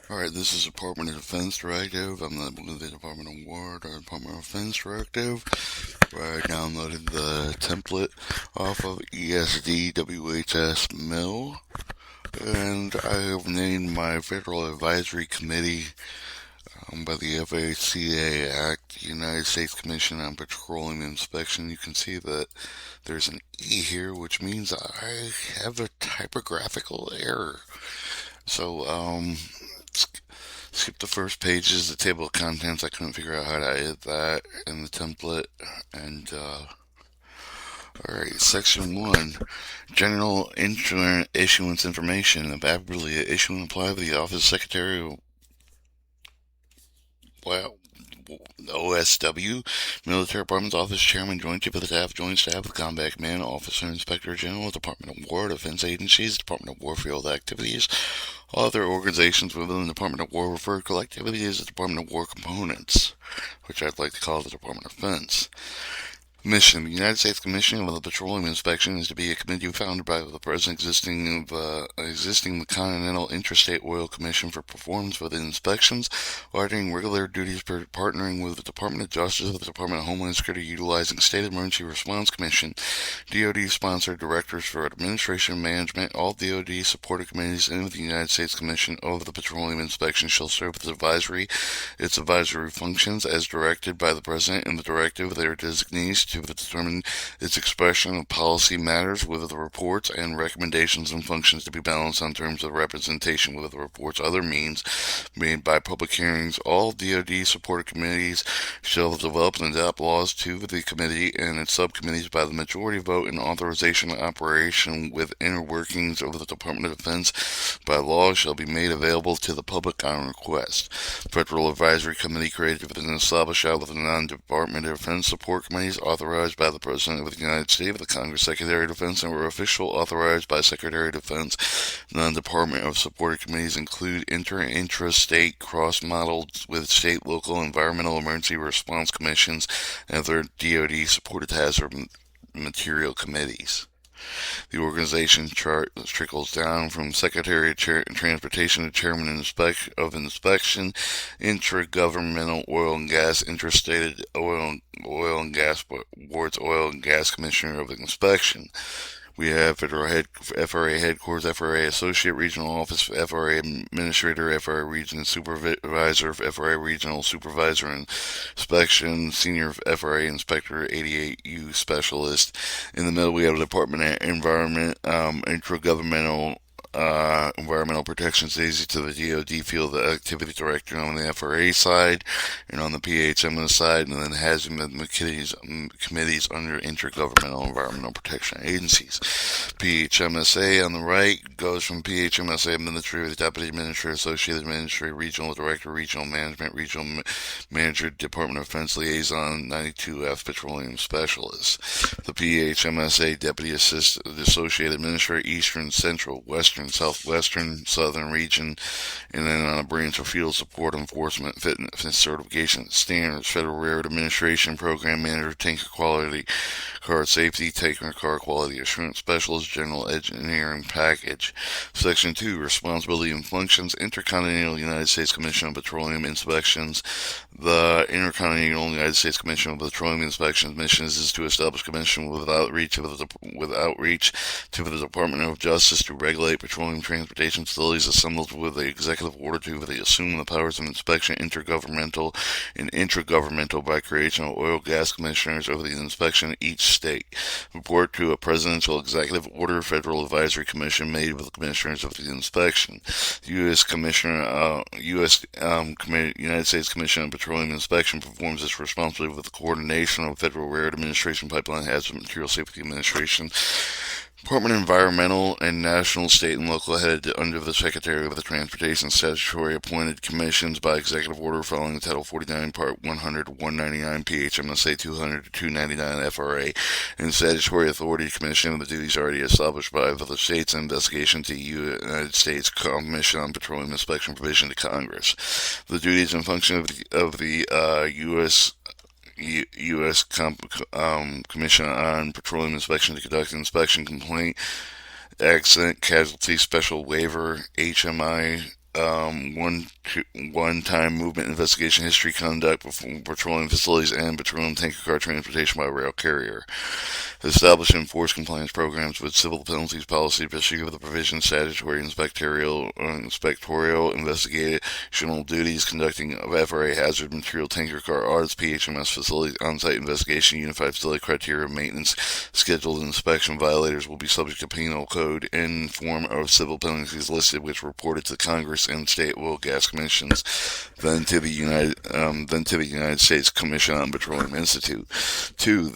Alright, this is Department of Defense Directive. I'm the Department of War, or Department of Defense Directive, where I downloaded the template off of ESDWHS Mill, and I have named my Federal Advisory Committee by the FACA Act, the United States Commission on Petroleum Inspection. You can see that there's an E here, which means I have a typographical error. So, skip the first page is the table of contents. I couldn't figure out how to edit that in the template. And, alright, section 1. General insurance issuance information. The Babberly issue and apply to the Office of Secretary, well, OSW, Military Department's Office Chairman, Joint Chief of the Staff, Joint Staff of Combat Command, Officer Inspector General, Department of War, Defense Agencies, Department of War Field Activities. Other organizations within the Department of War refer to collectively as the Department of War components, which I'd like to call the Department of Defense. Mission. The United States Commission of the Petroleum Inspection is to be a committee founded by the President existing the Continental Interstate Oil Commission for performance of the inspections, auditing regular duties, partnering with the Department of Justice, the Department of Homeland Security, utilizing State Emergency Response Commission, DoD-sponsored directors for administration and management. All DoD-supported committees in the United States Commission of the Petroleum Inspection shall serve as its advisory functions as directed by the President and the directive of their designees to determine its expression of policy matters with the reports and recommendations and functions to be balanced on terms of representation with the reports. Other means made by public hearings. All DoD-supported committees shall develop and adopt laws to the committee and its subcommittees by the majority vote and authorization of operation with inner workings of the Department of Defense by law shall be made available to the public on request. Federal Advisory Committee created within and established out of the non-Department of Defense support committees authorized by the President of the United States, the Congress Secretary of Defense, and were official authorized by Secretary of Defense. Non-Department of supported committees include intra-state cross-modeled with state, local, environmental emergency response commissions and other DoD-supported hazard material committees. The organization chart trickles down from Secretary of Transportation to Chairman of Inspection, Intragovernmental Oil and Gas, Interstate Oil and Gas Boards, Oil and Gas Commissioner of Inspection. We have FRA Headquarters, FRA Associate Regional Office, FRA Administrator, FRA Regional Supervisor, FRA Regional Supervisor Inspection, Senior FRA Inspector, 88U Specialist. In the middle, we have the Department of Environment, Intergovernmental Environmental Protection Agency to the DoD Field Activity Director on the FRA side, and on the PHMS side, and then hazmat committees under Intergovernmental Environmental Protection Agencies. PHMSA on the right goes from PHMSA Administrator, Deputy Administrator, Associate Administrator, Regional Director, Regional Management, Regional Manager, Department of Defense Liaison, 92F Petroleum Specialist. The PHMSA Deputy Associate Administrator, Eastern, Central, Western, Southwestern, Southern Region, and then on a branch of field support, enforcement, fitness certification standards, Federal Railroad Administration Program Manager, Tanker Quality, Car Safety, Tanker Car Quality Assurance Specialist, General Engineering Package. Section 2, Responsibility and Functions, Intercontinental United States Commission on Petroleum Inspections. The Intercontinental United States Commission on Petroleum Inspections mission is to establish a commission with outreach to the Department of Justice to regulate petroleum transportation facilities, assembled with the executive order to assume the powers of inspection, intergovernmental and intragovernmental by creation of oil gas commissioners over the inspection in each state. Report to a presidential executive order, Federal Advisory Commission made with the commissioners of the inspection. U.S. United States Commission on Petroleum Inspection performs its responsibility with the coordination of Federal Railroad Administration, Pipeline Hazard Material Safety Administration, Department of Environmental and National, State, and Local headed under the Secretary of the Transportation. Statutory appointed commissions by executive order following Title 49, Part 100 to 199, PHMSA 200 to 299 FRA, and statutory authority commission the duties already established by the states and investigation to United States Commission on Petroleum Inspection provision to Congress. The duties and function of the U.S. Commission on Petroleum Inspection to conduct inspection, complaint, accident, casualty, special waiver, HMI, one-time movement investigation history conduct before petroleum facilities and petroleum tanker car transportation by rail carrier. Establish and enforce compliance programs with civil penalties policy, pursue the provision statutory inspectorial investigational duties, conducting of FRA hazard material tanker car audits, PHMS facilities, on-site investigation, unified facility criteria, maintenance, scheduled inspection. Violators will be subject to penal code in form of civil penalties listed, which reported to Congress and state oil gas commissions, then to the United States Commission on Petroleum Institute. Two,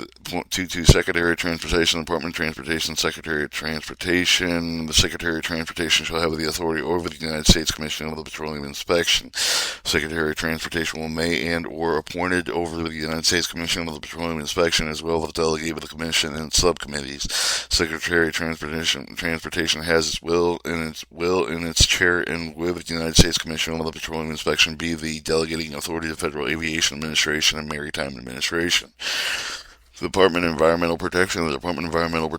Secretary of Transportation, Department of Transportation, Secretary of Transportation. The Secretary of Transportation shall have the authority over the United States Commission of the Petroleum Inspection. Secretary of Transportation will may and or appointed over the United States Commission of the Petroleum Inspection, as well as delegate with the Commission and subcommittees. Secretary of Transportation has its will in its chair and with the United States Commission of the Petroleum Inspection be the delegating authority of the Federal Aviation Administration and Maritime Administration. The Department of Environmental Protection. The Department of Environmental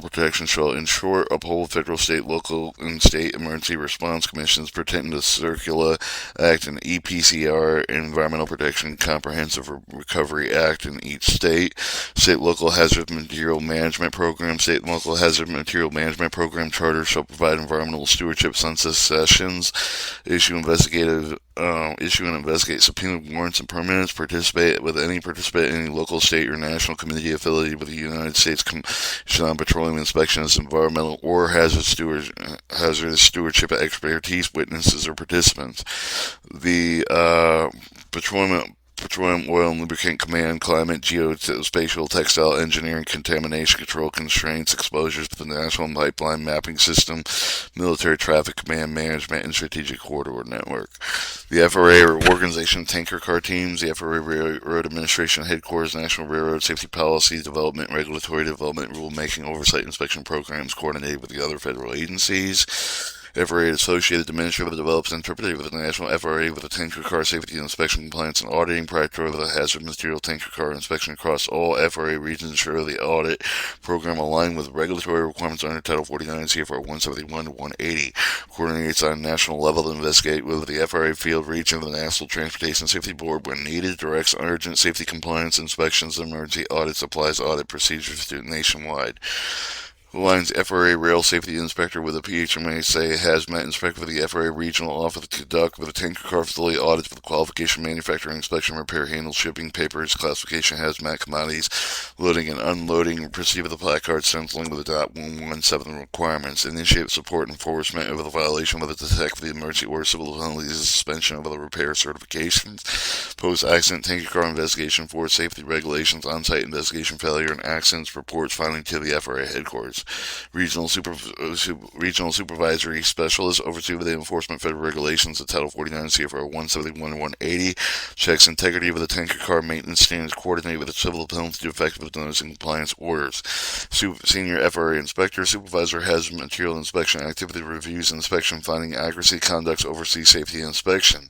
Protection shall ensure, uphold federal, state, local, and state emergency response commissions pertaining to Circula Act and EPCR, Environmental Protection Comprehensive Recovery Act in each state. State local hazard material management program. State and local hazard material management program charters shall provide environmental stewardship census sessions, issue and investigate subpoena warrants and permits, participate in any local, state, or national committee affiliated with the United States Commission on Petroleum Inspection as environmental or hazardous stewardship expertise, witnesses, or participants. The Petroleum Oil and Lubricant Command, Climate, Geospatial, Textile, Engineering, Contamination Control, Constraints, Exposures to the National Pipeline Mapping System, Military Traffic Command Management, and Strategic Corridor Network. The FRA Organization of Tanker Car Teams, the FRA Railroad Administration Headquarters, National Railroad Safety Policy Development, Regulatory Development, Rulemaking, Oversight, Inspection Programs coordinated with the other federal agencies. FRA Associated Administrative develops and interpreted with the National FRA with the Tanker Car Safety Inspection Compliance and Auditing prior to the Hazard Material Tanker Car Inspection across all FRA regions, ensure the audit program aligned with regulatory requirements under Title 49 CFR 171 to 180. Coordinates on a national level to investigate with the FRA field region of the National Transportation Safety Board when needed, directs urgent safety compliance inspections and emergency audits, applies audit procedures to nationwide. Aligns FRA Rail Safety Inspector with a PHMSA Hazmat Inspector with the FRA Regional Office to conduct with a tanker car facility audits with qualification, manufacturing, inspection, repair, handle, shipping, papers, classification, hazmat, commodities, loading and unloading, proceed with the placard stenciling with the .117 requirements, initiate support enforcement over the violation of the detect the emergency order, civil penalties, suspension of the repair certifications, post-accident tanker car investigation for safety regulations, on-site investigation failure and accidents, reports filing to the FRA headquarters. Regional Supervisory Specialist oversee the enforcement of federal regulations of Title 49 CFR 171 and 180, checks integrity of the tanker car maintenance standards, coordinate with the civil penalty effective notice and compliance orders. Senior FRA Inspector, Supervisor Hazard Material Inspection Activity Reviews, Inspection Finding Accuracy, conducts oversees safety inspection,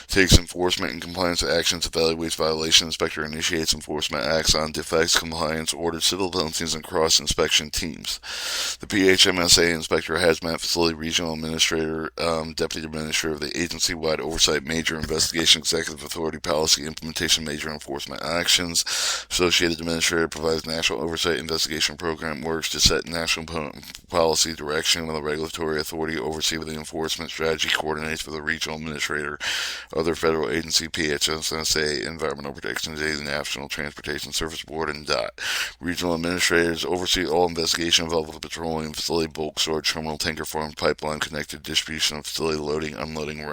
takes enforcement and compliance actions, evaluates violation, Inspector initiates enforcement acts on defects, compliance orders, civil penalties, and cross-inspection teams. The PHMSA Inspector, Hazmat Facility Regional Administrator, Deputy Administrator of the agency-wide oversight, major investigation, executive authority, policy implementation, major enforcement actions. Associated Administrator provides national oversight investigation program, works to set national policy direction with the regulatory authority, oversee the enforcement strategy, coordinates with the regional administrator, other federal agency, PHMSA, Environmental Protection Agency, National Transportation Service Board, and DOT. Regional administrators oversee all investigations involved with the petroleum facility, bulk storage terminal, tanker farm, pipeline connected distribution of facility, loading, unloading,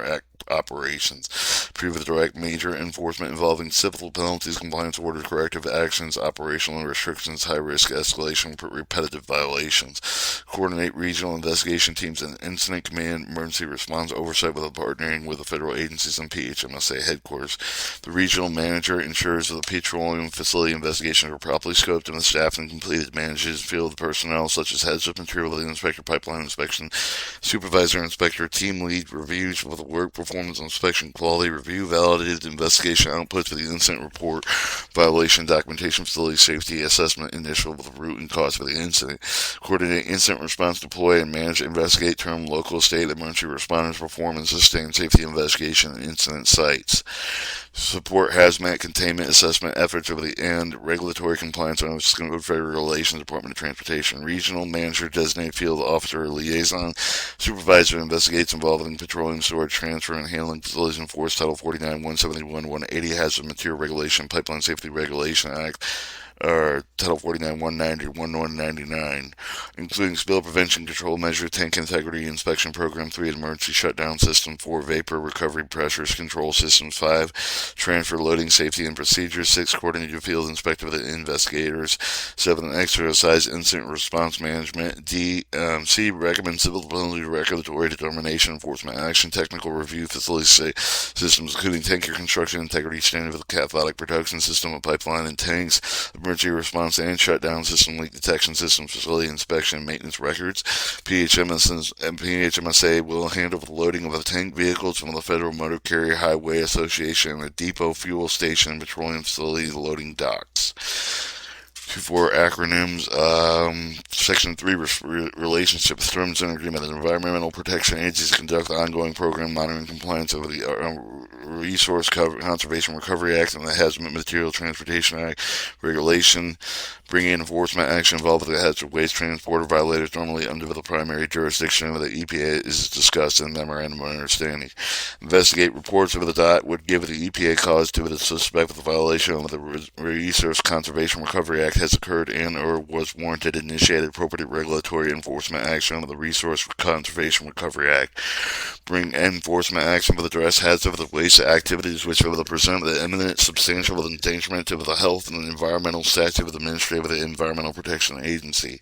operations. Approve the direct major enforcement involving civil penalties, compliance orders, corrective actions, operational restrictions, high risk escalation, repetitive violations. Coordinate regional investigation teams and incident command, emergency response oversight with partnering with the federal agencies and PHMSA headquarters. The regional manager ensures that the petroleum facility investigations are properly scoped and the staff and completed, manages field personnel such as heads of material inspector, pipeline inspection, supervisor inspector, team lead, reviews with work performance inspection, quality review validated investigation outputs for the incident report, violation documentation, facility safety assessment, initial of the root and cause for the incident, coordinate incident response, deploy and manage, investigate, term local, state, emergency responders, perform and sustain safety investigation at incident sites, support hazmat containment assessment efforts over the end, regulatory compliance on federal relations, Department of Transportation, regional manager, designated field officer or liaison, supervisor investigates involving petroleum storage, transfer, and handling facilities enforce Title 49, 171, 180 Hazardous Material Regulation, Pipeline Safety Regulation Act, or Title 49, 190, 1199, including spill prevention control measure, tank integrity inspection program, 3, emergency shutdown system, 4, vapor recovery pressures control systems, 5, transfer loading safety and procedures, 6, coordinated field inspector with investigators, 7, exercise incident response management, C, recommend civil penalty regulatory determination, enforcement action, technical review, facility systems, including tanker construction integrity standard with cathodic production system of pipeline and tanks, emergency response and shutdown system, leak detection system, facility inspection and maintenance records. PHMSA will handle the loading of the tank vehicles from the Federal Motor Carrier Highway Association and the depot fuel station and petroleum facility loading docks. 4 acronyms. Section 3, relationship with terms and agreement. The Environmental Protection Agencies conduct the ongoing program monitoring compliance of the Resource Conservation Recovery Act and the Hazardous Material Transportation Act regulation, bringing enforcement action involved with the hazardous waste transporter violators normally under the primary jurisdiction of the EPA is discussed in the Memorandum of Understanding. Investigate reports of the DOT would give the EPA cause to the suspect of the violation of the Resource Conservation Recovery Act has occurred and or was warranted, initiated appropriate regulatory enforcement action under the Resource Conservation Recovery Act. Bring enforcement action for the address hazards of the waste activities which will present the imminent substantial endangerment of the health and environmental status of the administrative of the Environmental Protection Agency.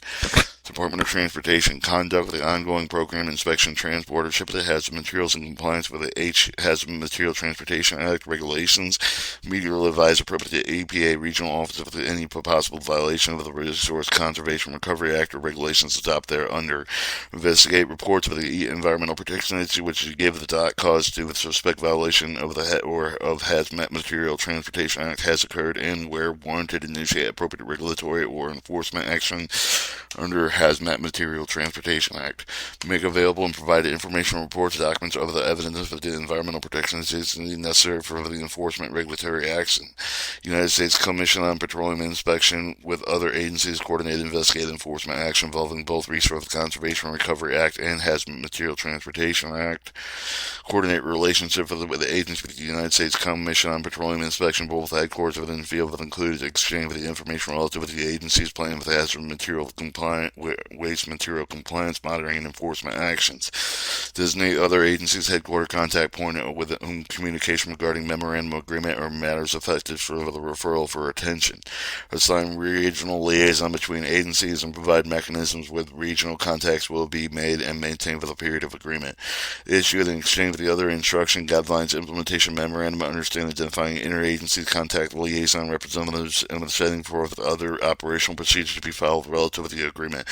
Department of Transportation conduct the ongoing program inspection, transport, or ship of the hazardous materials in compliance with the Hazardous Material Transportation Act regulations. Immediately advise appropriate EPA regional office of any possible violation of the Resource Conservation Recovery Act or regulations adopted thereunder. Investigate reports of the Environmental Protection Agency which give the DOT cause to the suspect violation of the of Hazmat Material Transportation Act has occurred and where warranted initiate appropriate regulatory or enforcement action under Hazmat Material Transportation Act. Make available and provide informational reports, documents, or other evidence of the Environmental Protection Agency necessary for the enforcement regulatory action. United States Commission on Petroleum Inspection with other agencies coordinate investigative enforcement action involving both Resource Conservation Recovery Act and Hazmat Material Transportation Act. Coordinate relationship with the agency with the United States Commission on Petroleum Inspection, both headquarters within the field, that includes exchange of the information relative to the agency's plan with hazardous material waste material compliance, monitoring, and enforcement actions. Designate other agencies' headquarter contact point with whom communication regarding memorandum agreement or matters affected for the referral for attention. Assign regional liaison between agencies and provide mechanisms with regional contacts will be made and maintained for the period of agreement. Issue and exchange with the other instruction guidelines, implementation memorandum of understanding identifying interagency contact liaison representatives and setting forth other operational procedures to be followed relative to the agreement.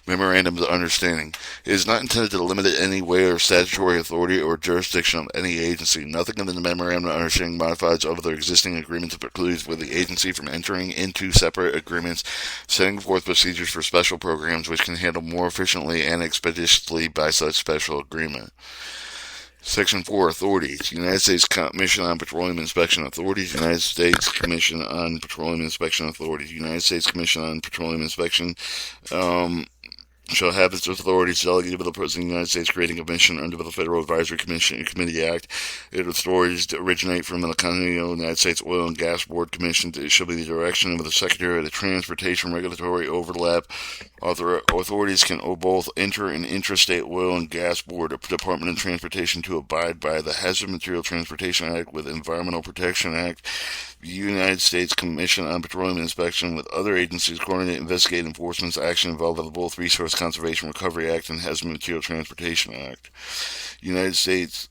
Memorandum of Understanding. It is not intended to limit in any way or statutory authority or jurisdiction of any agency. Nothing in the Memorandum of Understanding modifies other existing agreements or precludes with the agency from entering into separate agreements, setting forth procedures for special programs which can handle more efficiently and expeditiously by such special agreement. Section 4, Authorities. United States Commission on Petroleum Inspection Authorities. United States Commission on Petroleum Inspection Authorities. United States Commission on Petroleum Inspection shall have its authorities delegated by the President of the United States, creating a commission under the Federal Advisory Committee Act. Its authorities originate from the Continental United States Oil and Gas Board Commission. It shall be the direction of the Secretary of the Transportation. Regulatory overlap. Authorities can both enter an intrastate oil and gas board, a Department of Transportation, to abide by the Hazardous Material Transportation Act with Environmental Protection Act. The United States Commission on Petroleum Inspection with other agencies coordinate, investigate, enforcement action involved with both Resource Conservation Recovery Act and Hazardous Material Transportation Act. United States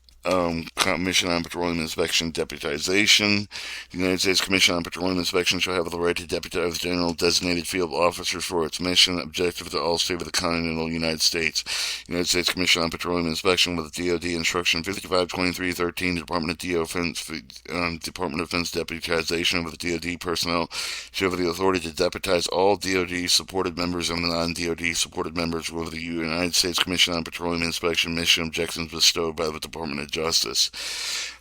Commission on Petroleum Inspection Deputization. The United States Commission on Petroleum Inspection shall have the right to deputize general designated field officers for its mission objective to all states of the continental United States. United States Commission on Petroleum Inspection with DoD Instruction 552313, Department of Defense deputization with DoD personnel shall have the authority to deputize all DoD supported members and non-DoD supported members with the United States Commission on Petroleum Inspection mission objectives bestowed by the Department of Justice.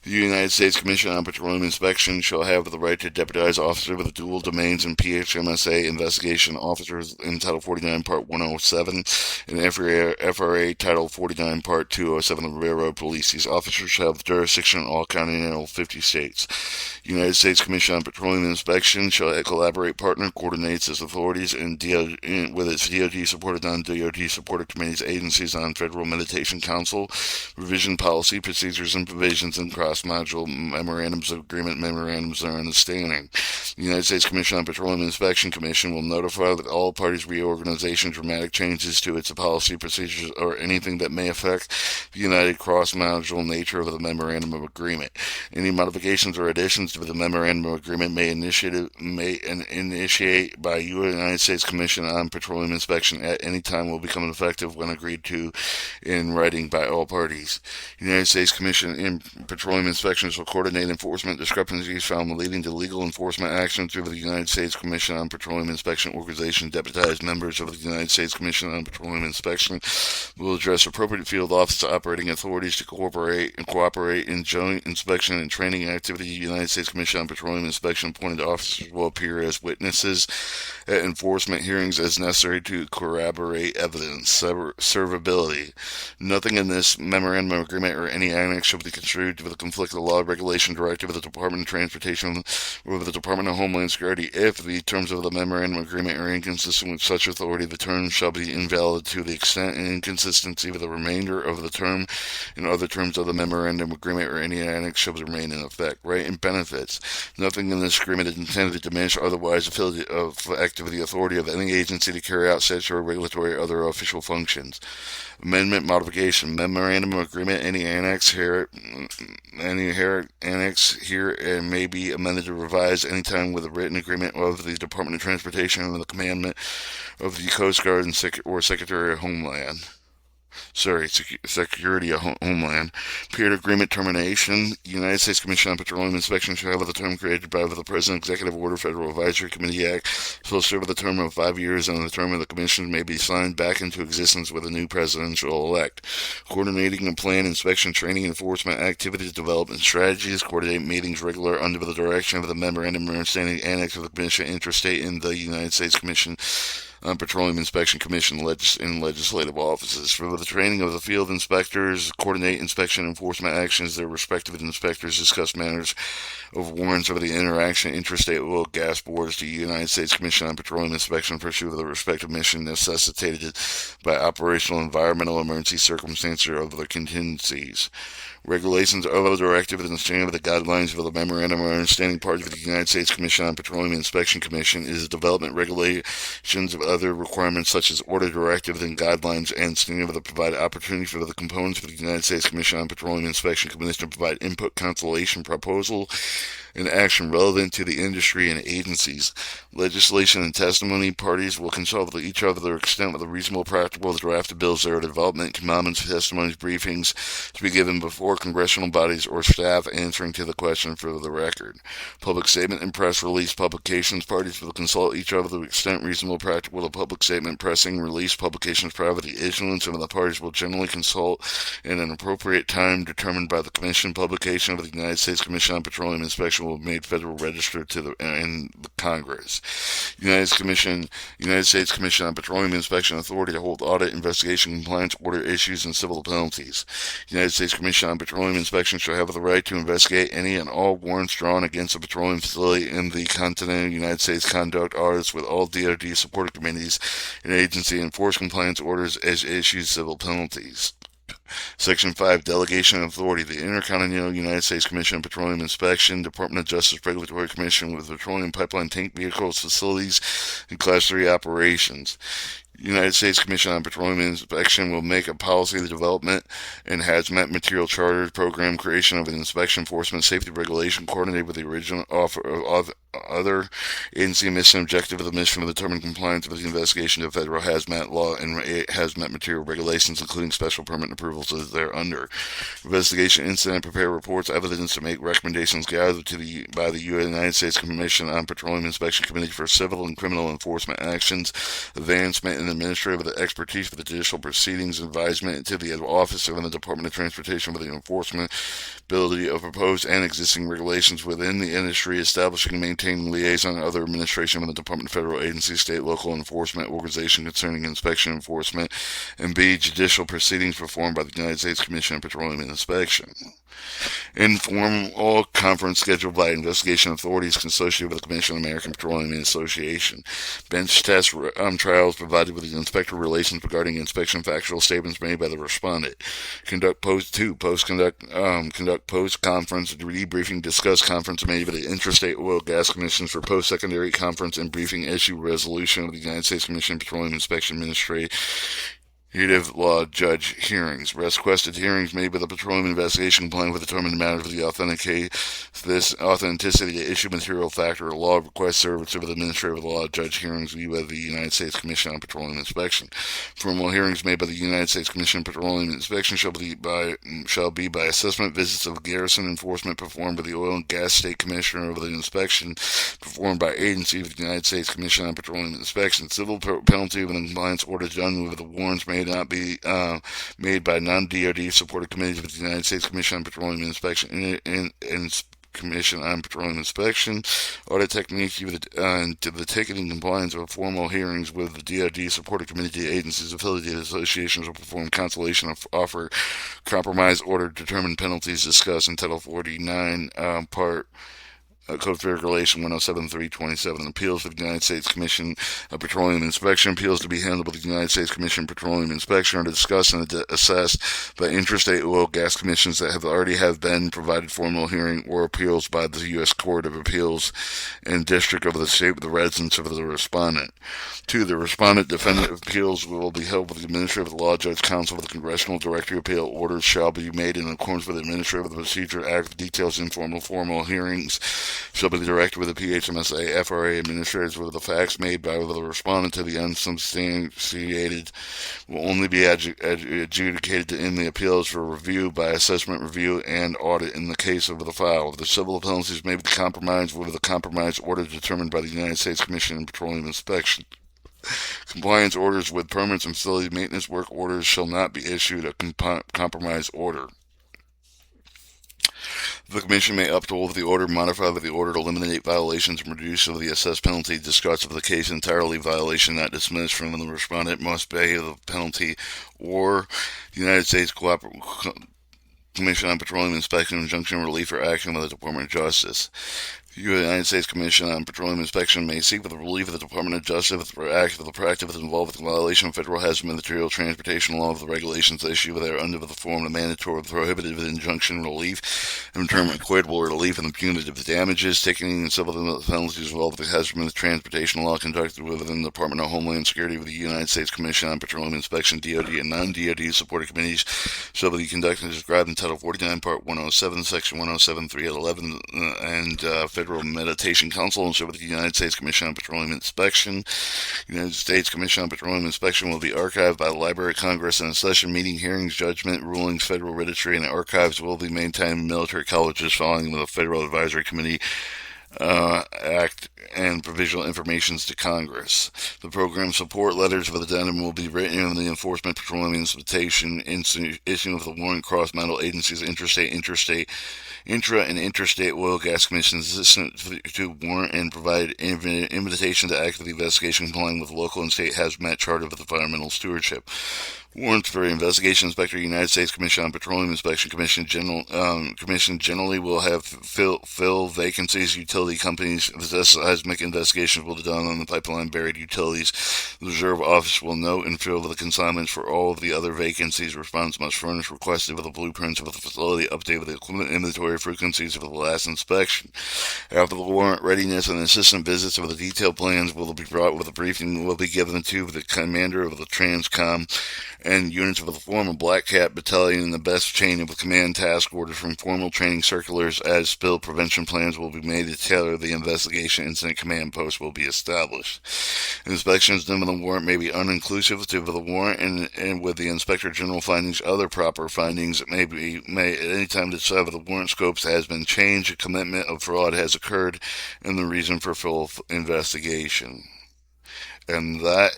The United States Commission on Petroleum Inspection shall have the right to deputize officers with dual domains and PHMSA investigation officers in Title 49, Part 107, and FRA Title 49, Part 207 of the Railroad Police. These officers shall have jurisdiction in all continental 50 states. The United States Commission on Petroleum Inspection shall collaborate, partner, coordinates its authorities with its DoD-supported, non-DoD-supported committees, agencies on Federal Mediation Council, revision policy, procedures, and provisions, and cross-module memorandums of agreement, memorandums of understanding. The United States Commission on Petroleum Inspection Commission will notify that all parties' reorganization, dramatic changes to its policy, procedures, or anything that may affect the united cross-module nature of the memorandum of agreement. Any modifications or additions to the memorandum of agreement may initiate by United States Commission on Petroleum Inspection at any time will become effective when agreed to in writing by all parties. The United States Commission in Petroleum Inspections will coordinate enforcement discrepancies found leading to legal enforcement action through the United States Commission on Petroleum Inspection Organization. Deputized members of the United States Commission on Petroleum Inspection will address appropriate field office operating authorities to cooperate in joint inspection and training activity. The United States Commission on Petroleum Inspection appointed officers will appear as witnesses at enforcement hearings as necessary to corroborate evidence. Servability. Nothing in this memorandum of agreement or any annex shall be construed with a conflict of law, regulation, directive of the Department of Transportation or with the Department of Homeland Security. If the terms of the memorandum of agreement are inconsistent with such authority, the terms shall be invalid to the extent and inconsistency with the remainder of the term and other terms of the memorandum of agreement or any annex shall remain in effect. Right and benefits. Nothing in this agreement is intended to diminish otherwise the authority of any agency to carry out statutory, regulatory, or other official functions. Amendment, modification, memorandum of agreement, any annex here and may be amended or revised anytime with a written agreement of the Department of Transportation and the commandment of the Coast Guard or Secretary of Homeland. Security of Homeland. Period agreement termination. United States Commission on Petroleum Inspection shall have the term created by the President Executive Order Federal Advisory Committee Act shall serve with a term of 5 years, and the term of the Commission may be signed back into existence with a new presidential elect. Coordinating and plan inspection, training, enforcement activities, development strategies, coordinate meetings regular under the direction of the Memorandum of Understanding Annex of the Commission interstate in the United States Commission on Petroleum Inspection Commission in legislative offices. For the training of the field inspectors, coordinate inspection enforcement actions. Their respective inspectors discuss matters of warrants over the interaction interstate oil gas boards. The United States Commission on Petroleum Inspection pursue the respective mission necessitated by operational, environmental, emergency circumstances or other contingencies. Regulations of the directive and understanding of the guidelines of the Memorandum of Understanding part of the United States Commission on Petroleum Inspection Commission is the development regulations of other requirements such as order directives and guidelines and standing of the provide opportunity for the components of the United States Commission on Petroleum Inspection Commission to provide input, consultation, proposal, and action relevant to the industry and agencies. Legislation and testimony parties will consult with each other to the extent with a reasonable practical draft bills their development, comments, testimonies, briefings to be given before congressional bodies or staff answering to the question for the record. Public statement and press release publications parties will consult each other to the extent reasonable practical the public statement, pressing, release, publications prior to the issuance, and the parties will generally consult in an appropriate time determined by the Commission. Publication of the United States Commission on Petroleum Inspection will be made Federal Register in the Congress. United States Commission on Petroleum Inspection authority to hold audit, investigation, compliance, order issues, and civil penalties. United States Commission on Petroleum Inspection shall have the right to investigate any and all warrants drawn against a petroleum facility in the continental United States, conduct audits with all DoD supported committees and agency, enforce compliance orders as issues civil penalties. Section 5, Delegation of Authority. The Intercontinental United States Commission on Petroleum Inspection, Department of Justice Regulatory Commission with petroleum pipeline tank vehicles, facilities, and Class 3 operations. United States Commission on Petroleum Inspection will make a policy of the development and hazmat material charters, program creation of an inspection enforcement safety regulation coordinated with the original offer of other agency mission objective of the mission to determine compliance with the investigation of federal hazmat law and hazmat material regulations, including special permit approvals as thereunder. Investigation incident, prepare reports, evidence to make recommendations gathered by the United States Commission on Petroleum Inspection Committee for civil and criminal enforcement actions, advancement in administrative expertise for the judicial proceedings, advisement to the office of the Department of Transportation for the enforcement ability of proposed and existing regulations within the industry, establishing and maintaining liaison and other administration with the Department of Federal Agency, state, local enforcement organization concerning inspection enforcement, and B, judicial proceedings performed by the United States Commission on Petroleum Inspection. Informal conference scheduled by investigation authorities associated with the Commission on American Petroleum Association. Bench test trials provided with the inspector relations regarding inspection factual statements made by the respondent. Conduct post conference debriefing, discuss conference made by the Interstate Oil Gas Commissions for post-secondary conference and briefing issue resolution of the United States Commission on Petroleum Inspection Administrative law judge hearings. Requested hearings made by the Petroleum Investigation complying with determined matters of the authenticity of issue material factor or law request service of the administrative law judge hearings made by the United States Commission on Petroleum Inspection. Formal hearings made by the United States Commission on Petroleum Inspection shall be by assessment visits of garrison enforcement performed by the Oil and Gas State Commissioner of the inspection performed by agency of the United States Commission on Petroleum Inspection. Civil penalty of an compliance order done with the warrants may not be made by non-DoD supported committees of the United States Commission on Petroleum Inspection Commission on Petroleum Inspection. Audit techniques to the ticketing compliance of formal hearings with the DoD supported committee agencies, affiliated associations will perform consolation of offer, compromise order, determine penalties discussed in Title 49, Part Code of Regulation 107.327. Appeals to the United States Commission of Petroleum Inspection. Appeals to be handled by the United States Commission of Petroleum Inspection are to discuss and assessed by interstate oil gas commissions that have been provided formal hearing or appeals by the U.S. Court of Appeals and District of the State with the residence of the respondent. 2. The respondent defendant appeals will be held with the Administrative Law Judge Council with the Congressional Directory Appeal. Orders shall be made in accordance with the Administrative Procedure Act. Details informal formal hearings shall be directed with the PHMSA FRA administrators with the facts made by the respondent to the unsubstantiated will only be adjudicated in the appeals for review by assessment review and audit in the case of the file. The civil penalties may be compromised with the compromise order determined by the United States Commission on Petroleum Inspection. Compliance orders with permits and facility maintenance work orders shall not be issued a compromise order. The Commission may uphold the order, modify the order to eliminate violations and reduce the assessed penalty, discuss of the case entirely, violation not dismissed from the respondent must pay the penalty, or the United States Commission on Petroleum Inspection, injunction, relief, or action with the Department of Justice. The United States Commission on Petroleum Inspection may seek with the relief of the Department of Justice for act of the practice involved with the violation of federal hazardous material transportation law of the regulations issued there under the form of mandatory prohibitive injunction relief and determine equitable relief and the punitive damages, ticketing and civil penalties involved with the hazardous transportation law conducted within the Department of Homeland Security with the United States Commission on Petroleum Inspection, DoD, and non-DoD supported committees shall be conducted as described in Title 49, Part 107, Section 107.311, and Federal Mediation Council and with the United States Commission on Petroleum Inspection. United States Commission on Petroleum Inspection will be archived by the Library of Congress in a session, meeting, hearings, judgment, rulings, federal registry, and archives will be maintained in military colleges following the Federal Advisory Committee Act and provisional informations to Congress. The program support letters of addendum will be written in the Enforcement Petroleum Inspection issuing of the warrant cross-model agencies, intra and interstate oil gas commissions to warrant and provide invitation to active investigation complying with local and state hazmat charter of environmental stewardship. Warrants for Investigation Inspector, United States Commission on Petroleum Inspection Commission generally will have fill vacancies. Utility companies possess seismic investigations will be done on the pipeline buried utilities. The Reserve Office will note and fill the consignments for all of the other vacancies. Respondents must furnish requested with the blueprints of the facility, update with the equipment inventory frequencies of the last inspection. After the warrant readiness and assistant visits of the detailed plans will be brought with a briefing will be given to the commander of the Transcom and units of the former Black Cat Battalion in the best chain of command task orders from formal training circulars as spill prevention plans will be made to tailor the investigation. Incident command post will be established. Inspections done with the warrant may be uninclusive of the warrant, and with the Inspector General findings other proper findings may at any time decide the warrant scopes has been changed, a commitment of fraud has occurred, and the reason for full investigation. And then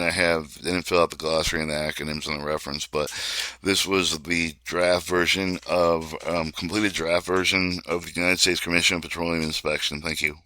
I didn't fill out the glossary and the acronyms and the reference, but this was the draft version of, completed draft version of the United States Commission on Petroleum Inspection. Thank you.